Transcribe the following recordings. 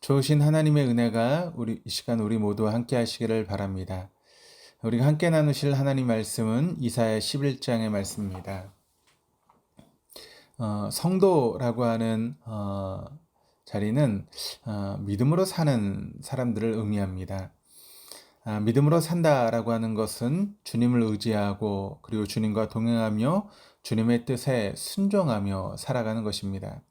좋으신 하나님의 은혜가 이 시간 우리 모두와 함께 하시기를 바랍니다. 우리가 함께 나누실 하나님 말씀은 이사야 11장의 말씀입니다. 성도라고 하는 자리는 믿음으로 사는 사람들을 의미합니다. 믿음으로 산다라고 하는 것은 주님을 의지하고 그리고 주님과 동행하며 주님의 뜻에 순종하며 살아가는 것입니다.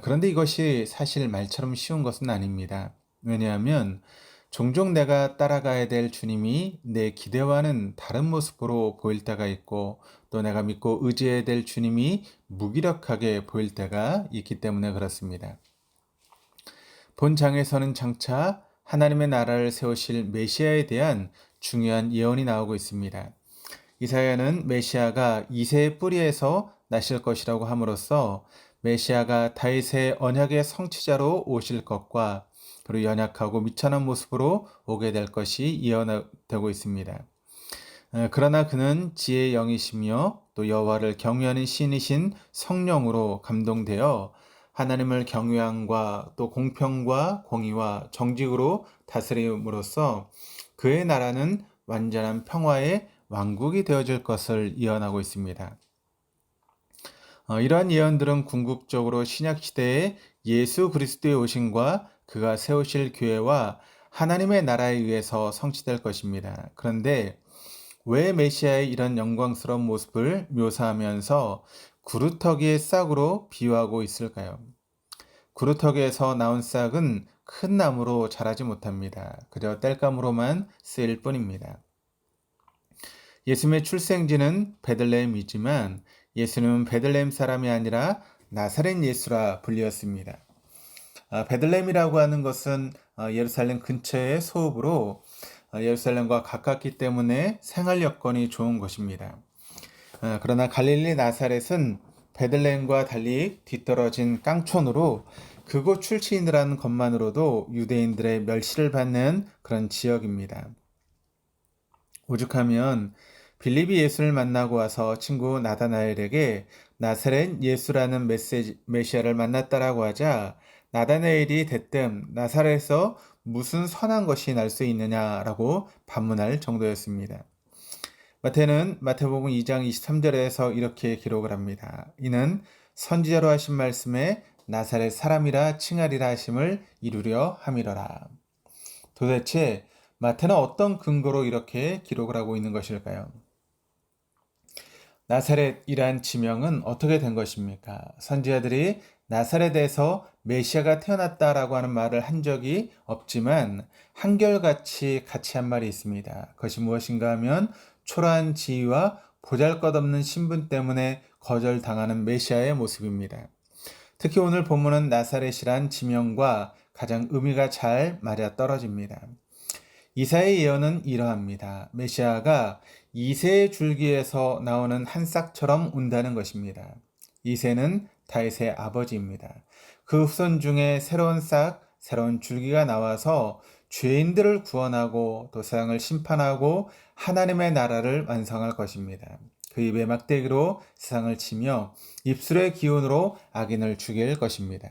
그런데 이것이 사실 말처럼 쉬운 것은 아닙니다. 왜냐하면 종종 내가 따라가야 될 주님이 내 기대와는 다른 모습으로 보일 때가 있고 또 내가 믿고 의지해야 될 주님이 무기력하게 보일 때가 있기 때문에 그렇습니다. 본 장에서는 장차 하나님의 나라를 세우실 메시아에 대한 중요한 예언이 나오고 있습니다. 이사야는 메시아가 이새의 뿌리에서 나실 것이라고 함으로써 메시아가 다윗의 언약의 성취자로 오실 것과 그리고 연약하고 미천한 모습으로 오게 될 것이 예언되고 있습니다. 그러나 그는 지혜의 영이시며 또 여호와를 경외하는 신이신 성령으로 감동되어 하나님을 경외함과 또 공평과 공의와 정직으로 다스림으로써 그의 나라는 완전한 평화의 왕국이 되어질 것을 예언하고 있습니다. 이러한 예언들은 궁극적으로 신약시대에 예수 그리스도의 오심과 그가 세우실 교회와 하나님의 나라에 의해서 성취될 것입니다. 그런데 왜 메시아의 이런 영광스러운 모습을 묘사하면서 구루터기의 싹으로 비유하고 있을까요? 구루터기에서 나온 싹은 큰 나무로 자라지 못합니다. 그저 땔감으로만 쓰일 뿐입니다. 예수님의 출생지는 베들레헴이지만 예수님은 베들레헴 사람이 아니라 나사렛 예수라 불리었습니다. 베들레헴이라고 하는 것은 예루살렘 근처의 소읍으로 예루살렘과 가깝기 때문에 생활 여건이 좋은 곳입니다. 그러나 갈릴리 나사렛은 베들레헴과 달리 뒤떨어진 깡촌으로 그곳 출신이라는 것만으로도 유대인들의 멸시를 받는 그런 지역입니다. 오죽하면 빌립이 예수를 만나고 와서 친구 나다나엘에게 나사렛 예수라는 메시아를 만났다라고 하자 나다나엘이 대뜸 나사렛에서 무슨 선한 것이 날 수 있느냐라고 반문할 정도였습니다. 마태는 마태복음 2장 23절에서 이렇게 기록을 합니다. 이는 선지자로 하신 말씀에 나사렛 사람이라 칭하리라 하심을 이루려 함이러라. 도대체 마태는 어떤 근거로 이렇게 기록을 하고 있는 것일까요? 나사렛이란 지명은 어떻게 된 것입니까? 선지자들이 나사렛에서 메시아가 태어났다라고 하는 말을 한 적이 없지만 한결같이 같이 한 말이 있습니다. 그것이 무엇인가 하면 초라한 지위와 보잘것없는 신분 때문에 거절당하는 메시아의 모습입니다. 특히 오늘 본문은 나사렛이란 지명과 가장 의미가 잘 맞아떨어집니다. 이사야의 예언은 이러합니다. 메시아가 이새의 줄기에서 나오는 한 싹처럼 온다는 것입니다. 이새는 다윗의 아버지입니다. 그 후손 중에 새로운 싹, 새로운 줄기가 나와서 죄인들을 구원하고 또 세상을 심판하고 하나님의 나라를 완성할 것입니다. 그 입의 막대기로 세상을 치며 입술의 기운으로 악인을 죽일 것입니다.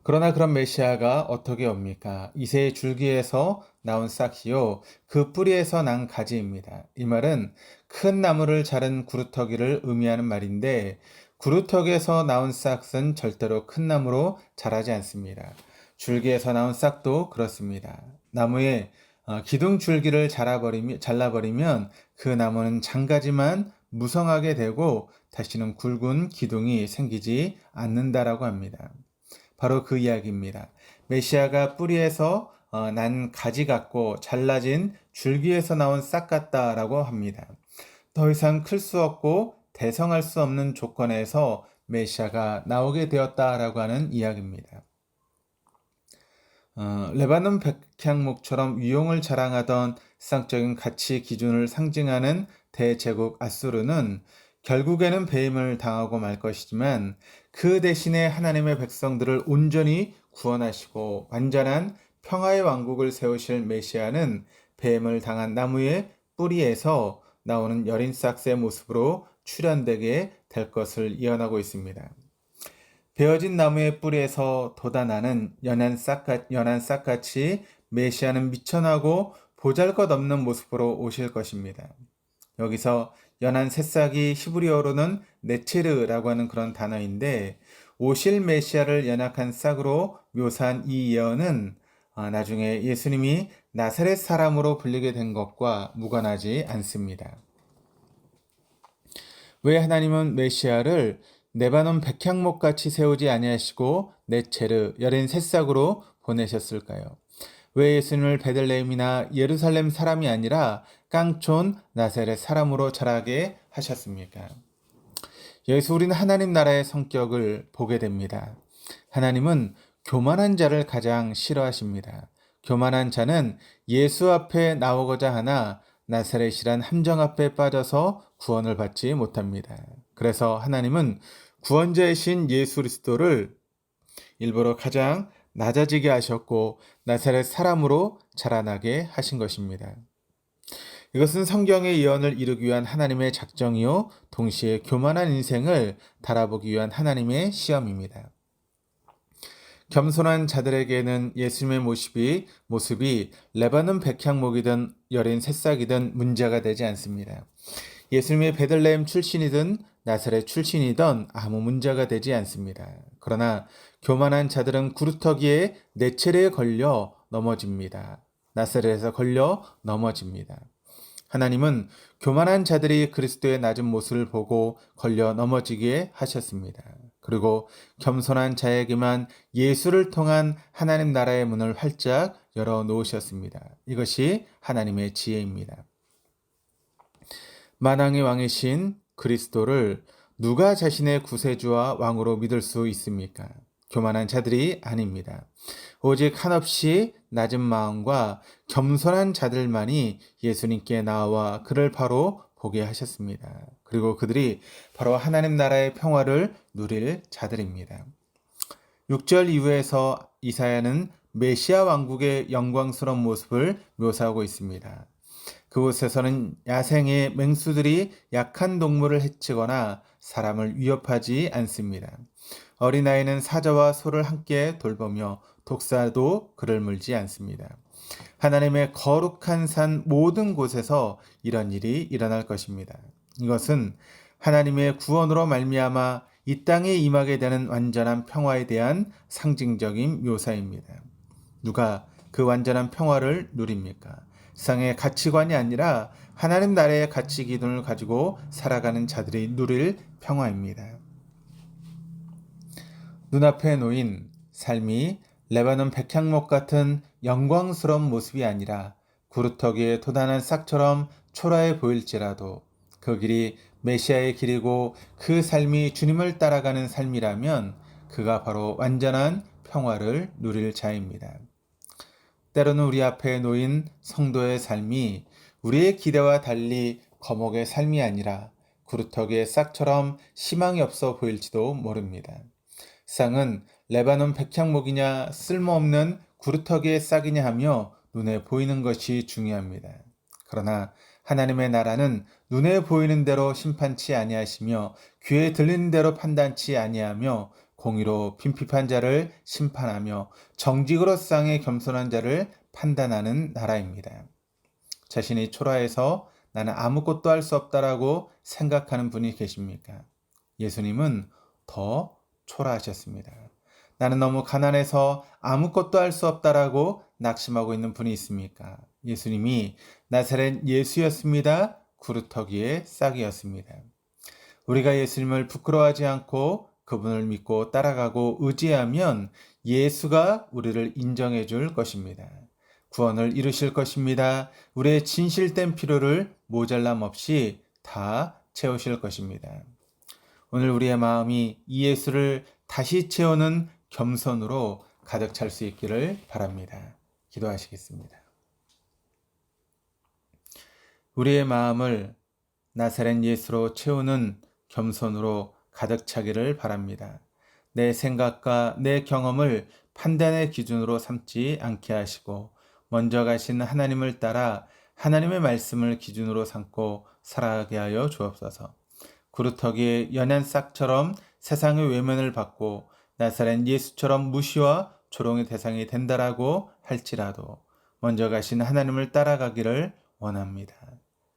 그러나 그런 메시아가 어떻게 옵니까? 이새의 줄기에서 나온 싹이요, 그 뿌리에서 난 가지입니다. 이 말은 큰 나무를 자른 구루터기를 의미하는 말인데 구루터기에서 나온 싹은 절대로 큰 나무로 자라지 않습니다. 줄기에서 나온 싹도 그렇습니다. 나무의 기둥 줄기를 잘라버리면 그 나무는 장가지만 무성하게 되고 다시는 굵은 기둥이 생기지 않는다라고 합니다. 바로 그 이야기입니다. 메시아가 뿌리에서 난 가지 같고 잘라진 줄기에서 나온 싹 같다라고 합니다. 더 이상 클 수 없고 대성할 수 없는 조건에서 메시아가 나오게 되었다라고 하는 이야기입니다. 레바논 백향목처럼 위용을 자랑하던 세상적인 가치 기준을 상징하는 대제국 아수르는 결국에는 배임을 당하고 말 것이지만 그 대신에 하나님의 백성들을 온전히 구원하시고 완전한 평화의 왕국을 세우실 메시아는 배임을 당한 나무의 뿌리에서 나오는 여린 싹새 모습으로 출현되게 될 것을 예언하고 있습니다. 베어진 나무의 뿌리에서 돋아나는 연한 싹같이 메시아는 미천하고 보잘것없는 모습으로 오실 것입니다. 여기서 연한 새싹이 히브리어로는 네체르라고 하는 그런 단어인데, 오실 메시아를 연약한 싹으로 묘사한 이 예언은 나중에 예수님이 나사렛 사람으로 불리게 된 것과 무관하지 않습니다. 왜 하나님은 메시아를 레바논 백향목같이 세우지 아니하시고 네체르 여린 새싹으로 보내셨을까요? 왜 예수님을 베들레헴이나 예루살렘 사람이 아니라 깡촌 나사렛 사람으로 자라게 하셨습니까? 여기서 우리는 하나님 나라의 성격을 보게 됩니다. 하나님은 교만한 자를 가장 싫어하십니다. 교만한 자는 예수 앞에 나오고자 하나 나사렛이란 함정 앞에 빠져서 구원을 받지 못합니다. 그래서 하나님은 구원자이신 예수 그리스도를 일부러 가장 낮아지게 하셨고 나사렛 사람으로 자라나게 하신 것입니다. 이것은 성경의 예언을 이루기 위한 하나님의 작정이요 동시에 교만한 인생을 달아보기 위한 하나님의 시험입니다. 겸손한 자들에게는 예수님의 모습이 레바논 백향목이든 여린 새싹이든 문제가 되지 않습니다. 예수님의 베들레헴 출신이든 나사렛 출신이든 아무 문제가 되지 않습니다. 그러나 교만한 자들은 구루터기에 네체레에 걸려 넘어집니다. 나사렛에서 걸려 넘어집니다. 하나님은 교만한 자들이 그리스도의 낮은 모습을 보고 걸려 넘어지게 하셨습니다. 그리고 겸손한 자에게만 예수를 통한 하나님 나라의 문을 활짝 열어 놓으셨습니다. 이것이 하나님의 지혜입니다. 만왕의 왕이신 그리스도를 누가 자신의 구세주와 왕으로 믿을 수 있습니까? 교만한 자들이 아닙니다. 오직 한없이 낮은 마음과 겸손한 자들만이 예수님께 나와 그를 바로 보게 하셨습니다. 그리고 그들이 바로 하나님 나라의 평화를 누릴 자들입니다. 6절 이후에서 이사야는 메시아 왕국의 영광스러운 모습을 묘사하고 있습니다. 그곳에서는 야생의 맹수들이 약한 동물을 해치거나 사람을 위협하지 않습니다. 어린아이는 사자와 소를 함께 돌보며 독사도 그를 물지 않습니다. 하나님의 거룩한 산 모든 곳에서 이런 일이 일어날 것입니다. 이것은 하나님의 구원으로 말미암아 이 땅에 임하게 되는 완전한 평화에 대한 상징적인 묘사입니다. 누가 그 완전한 평화를 누립니까? 세상의 가치관이 아니라 하나님 나라의 가치 기준을 가지고 살아가는 자들이 누릴 평화입니다. 눈앞에 놓인 삶이 레바논 백향목 같은 영광스러운 모습이 아니라 구루터기에 돋아난 싹처럼 초라해 보일지라도 그 길이 메시아의 길이고 그 삶이 주님을 따라가는 삶이라면 그가 바로 완전한 평화를 누릴 자입니다. 때로는 우리 앞에 놓인 성도의 삶이 우리의 기대와 달리 거목의 삶이 아니라 구루터기의 싹처럼 희망이 없어 보일지도 모릅니다. 쌍은 레바논 백향목이냐 쓸모없는 구루터기의 싹이냐 하며 눈에 보이는 것이 중요합니다. 그러나 하나님의 나라는 눈에 보이는 대로 심판치 아니하시며 귀에 들리는 대로 판단치 아니하며 공의로 빈핍한 자를 심판하며 정직으로 쌍에 겸손한 자를 판단하는 나라입니다. 자신이 초라해서 나는 아무것도 할 수 없다라고 생각하는 분이 계십니까? 예수님은 더 초라하셨습니다. 나는 너무 가난해서 아무것도 할 수 없다라고 낙심하고 있는 분이 있습니까? 예수님이 나사렛 예수였습니다. 구루터기의 싹이었습니다. 우리가 예수님을 부끄러워하지 않고 그분을 믿고 따라가고 의지하면 예수가 우리를 인정해 줄 것입니다. 구원을 이루실 것입니다. 우리의 진실된 필요를 모자람 없이 다 채우실 것입니다. 오늘 우리의 마음이 이 예수를 다시 채우는 겸손으로 가득 찰 수 있기를 바랍니다. 기도하시겠습니다. 우리의 마음을 나사렛 예수로 채우는 겸손으로 가득 차기를 바랍니다. 내 생각과 내 경험을 판단의 기준으로 삼지 않게 하시고 먼저 가신 하나님을 따라 하나님의 말씀을 기준으로 삼고 살아가게 하여 주옵소서. 구루터기의 연한 싹처럼 세상의 외면을 받고 나사렛 예수처럼 무시와 조롱의 대상이 된다라고 할지라도 먼저 가신 하나님을 따라가기를 원합니다.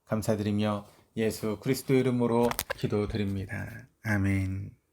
감사드리며 예수 그리스도 이름으로 기도드립니다. 아멘.